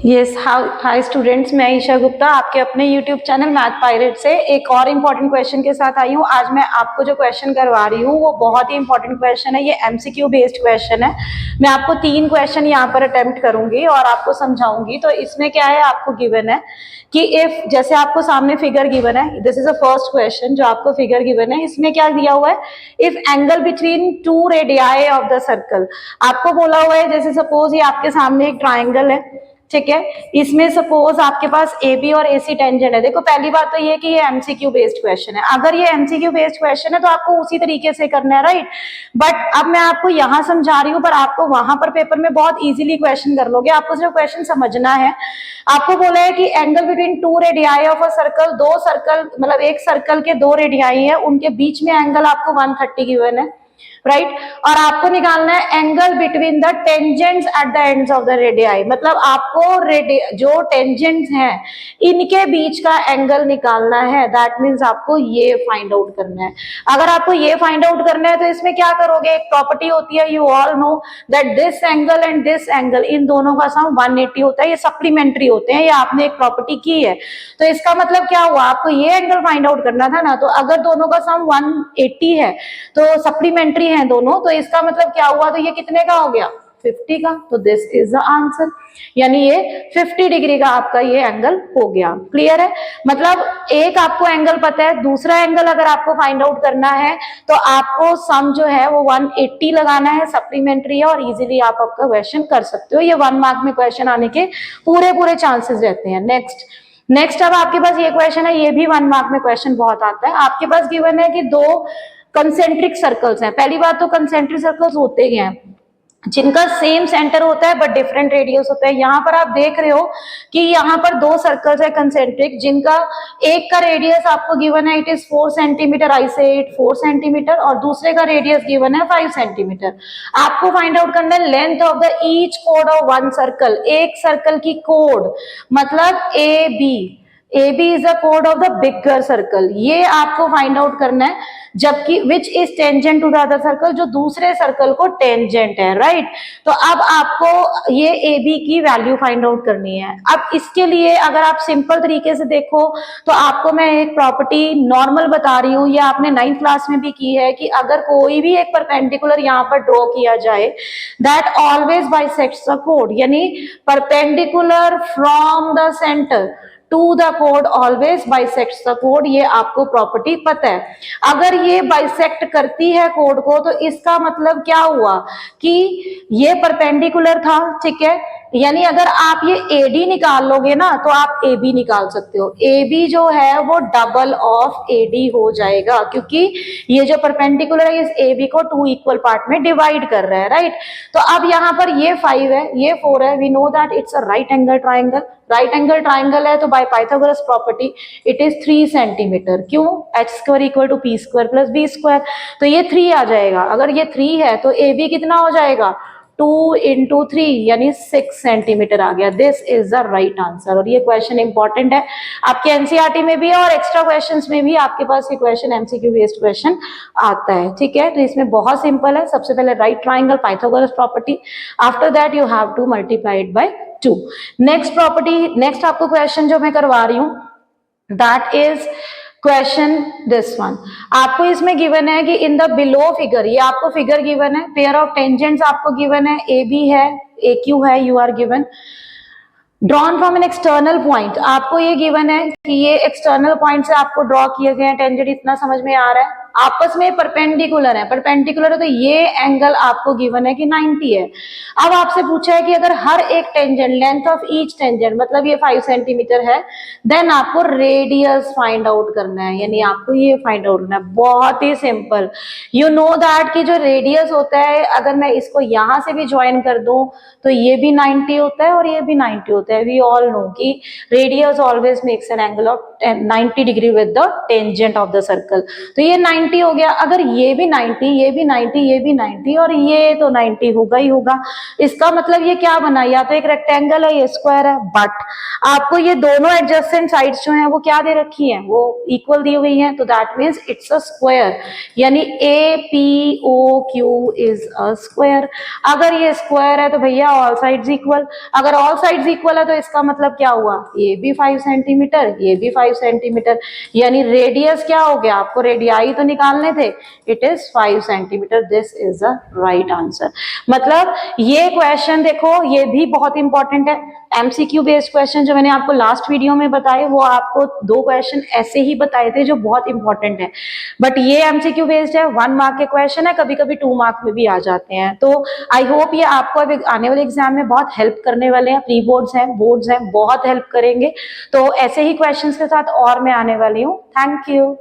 Yes, hi students, मैं ईशा गुप्ता आपके अपने यूट्यूब चैनल मैथ पायरेट से एक और इम्पॉर्टेंट क्वेश्चन के साथ आई हूँ। आज मैं आपको जो क्वेश्चन करवा रही हूँ वो बहुत ही इंपॉर्टेंट क्वेश्चन है। ये एमसीक्यू बेस्ड क्वेश्चन है। मैं आपको 3 क्वेश्चन यहाँ पर अटेम्प्ट करूंगी और आपको समझाऊंगी। तो इसमें क्या है, आपको गिवन है कि इफ, जैसे आपको सामने फिगर गिवन है, this is a first question जो आपको फिगर गिवन है, इसमें क्या दिया हुआ है, if angle between 2 radii of the circle. आपको बोला हुआ है, जैसे सपोज ये आपके सामने एक ट्राइंगल है, ठीक है, इसमें सपोज आपके पास ए बी और ए सी टेंजेंट है। देखो पहली बात तो ये कि ये एमसीक्यू बेस्ड क्वेश्चन है। अगर ये एमसीक्यू बेस्ड क्वेश्चन है तो आपको उसी तरीके से करना है, राइट। बट अब मैं आपको यहाँ समझा रही हूँ, पर आपको वहां पर पेपर में बहुत इजीली क्वेश्चन कर लोगे। आपको सिर्फ क्वेश्चन समझना है। आपको बोला है कि angle between 2 radii of a circle, 2 circle मतलब एक सर्कल के 2 रेडियाई है, उनके बीच में एंगल आपको 130 गिवन है, राइट। और आपको निकालना है angle between the tangents at the ends of the radii, मतलब आपको जो टेंजेंट्स हैं इनके बीच का एंगल निकालना है। दैट मींस आपको ये फाइंड आउट करना है। अगर आपको ये फाइंड आउट करना है तो इसमें क्या करोगे, एक प्रॉपर्टी होती है, you all know that this angle and this angle, इन दोनों का सम 180 होता है। ये सप्लीमेंट्री होते हैं, ये आपने एक प्रॉपर्टी की है। तो इसका मतलब क्या हुआ, आपको ये एंगल फाइंड आउट करना था ना। तो अगर दोनों का सम 180 है तो सप्लीमेंट्री हैं दोनों, तो इसका मतलब क्या हुआ, तो ये कितने का हो गया, 50 का। तो दिस इज द आंसर, यानी ये 50 डिग्री का आपका ये एंगल हो गया। क्लियर है, मतलब एक आपको एंगल पता है, दूसरा एंगल अगर आपको फाइंड आउट करना है तो आपको सम जो है वो 180 लगाना है, सप्लीमेंट्री है, और इजीली आप आपका क्वेश्चन कर सकते हो। ये 1 मार्क में क्वेश्चन आने के पूरे चांसेस रहते हैं। नेक्स्ट अब आपके पास ये क्वेश्चन है, ये भी 1 मार्क में क्वेश्चन बहुत आता है। आपके पास गिवन है कि 2 कंसेंट्रिक सर्कल्स हैं। पहली बात तो कंसेंट्रिक सर्कल्स होते ही हैं जिनका सेम सेंटर होता है बट डिफरेंट रेडियस होता है। यहाँ पर आप देख रहे हो कि यहाँ पर 2 सर्कल्स है कंसेंट्रिक, जिनका एक का रेडियस आपको गिवन है, इट इज 4 सेंटीमीटर, आई से इट 4 सेंटीमीटर, और दूसरे का रेडियस गिवन है 5 सेंटीमीटर। आपको फाइंड आउट करना है लेंथ ऑफ द ईच कोड ऑफ 1 सर्कल, एक सर्कल की कोड, मतलब ए बी इज द कोड ऑफ द बिगर सर्कल, ये आपको फाइंड आउट करना है। जबकि which is tangent to the other circle, जो दूसरे सर्कल को टेंजेंट है, राइट। तो अब आपको ये ए बी की वैल्यू फाइंड आउट करनी है। अब इसके लिए अगर आप सिंपल तरीके से देखो तो आपको मैं एक प्रॉपर्टी नॉर्मल बता रही हूँ, ये आपने 9th क्लास में भी की है, कि अगर कोई भी एक परपेंडिकुलर यहाँ पर ड्रॉ किया जाए, that always bisects the code, यानी perpendicular from the centre to the code always bisects the code, ये आपको प्रॉपर्टी पता है। अगर ये बाइसेक्ट करती है कोड को तो इसका मतलब क्या हुआ कि ये परपेंडिकुलर था, ठीक है। यानी अगर आप ये AD निकाल लोगे ना तो आप AB निकाल सकते हो। AB जो है वो डबल ऑफ AD हो जाएगा, क्योंकि ये जो परपेंडिकुलर है इस AB को 2 इक्वल पार्ट में डिवाइड कर रहा है, राइट। तो अब यहाँ पर ये 5 है, ये 4 है, we know that it's a right angle triangle. Right angle triangle है तो by Pythagoras property it is 3 centimetre. क्यों, h² equal to p² plus b², तो ये 3 आ जाएगा। अगर ये 3 है तो AB कितना हो जाएगा, 2 इंटू 3 यानी 6 सेंटीमीटर आ गया। This is the right answer. और ये क्वेश्चन इंपॉर्टेंट है आपके एनसीईआरटी में भी है, और एक्स्ट्रा क्वेश्चंस में भी आपके पास ये क्वेश्चन एमसीक्यू बेस्ड क्वेश्चन आता है, ठीक है। तो इसमें बहुत सिंपल है, सबसे पहले right triangle, Pythagoras property, after that you have to multiply it by 2। Next property, next आपको क्वेश्चन जो मैं करवा रही हूं that is question this one. आपको इसमें गिवन है कि इन द बिलो फिगर, ये आपको फिगर गिवन है, पेयर ऑफ टेंजेंट्स आपको गिवन है, ए बी है, ए क्यू है, you are given, drawn from an external point, आपको ये गिवन है कि ये एक्सटर्नल पॉइंट से आपको ड्रॉ किए गए हैं टेंजेंट, इतना समझ में आ रहा है। आपस में परपेंडिकुलर है, परपेंडिकुलर है तो ये एंगल आपको गिवन है कि 90 है। अब आपसे पूछा है कि अगर हर एक tangent, length of each tangent, मतलब ये 5 सेंटीमीटर है, देन आपको रेडियस फाइंड आउट करना है, यानी आपको ये फाइंड आउट करना है। बहुत ही सिंपल, यू नो दैट कि जो रेडियस होता है, अगर मैं इसको यहां से भी ज्वाइन कर दूं तो ये भी 90 होता है और ये भी 90 होता है। वी ऑल नो कि radius always makes an angle of 90 degree with the tangent of the circle. तो ये 90 90 हो गया, अगर ये भी 90, ये भी 90, ये भी 90 और ये तो 90 होगा ही होगा, इसका मतलब ये क्या बना, या तो एक रेक्टेंगल है, ये स्क्वायर है। बट आपको ये दोनों एडजेसेंट साइड्स जो हैं वो क्या दे रखी हैं, वो इक्वल दी हुई हैं, तो that means it's a square, यानी A P O Q is a square. अगर ये स्क्वायर है तो भैया ऑल साइड्स इक्वल, अगर ऑल साइड्स इक्वल है तो इसका मतलब क्या हुआ, ये भी 5 सेंटीमीटर, ये भी 5 सेंटीमीटर, यानी रेडियस क्या हो गया, आपको रेडियाई तो निकालने थे, it is 5 centimetre. This is a right answer. मतलब ये क्वेश्चन देखो, ये भी बहुत इंपॉर्टेंट है। एमसीक्यू बेस्ड क्वेश्चन जो मैंने आपको लास्ट वीडियो में बताए, वो आपको 2 क्वेश्चन ऐसे ही बताए थे जो बहुत इंपॉर्टेंट है, बट ये एमसीक्यू बेस्ड है, 1 मार्क के क्वेश्चन है, कभी कभी 2 मार्क में भी आ जाते हैं। तो आई होप ये आपको अब आने वाले एग्जाम में बहुत हेल्प करने वाले हैं, प्री बोर्ड्स हैं, बोर्ड्स हैं, बहुत हेल्प करेंगे। तो ऐसे ही क्वेश्चंस के साथ और मैं आने वाली हूँ। Thank you.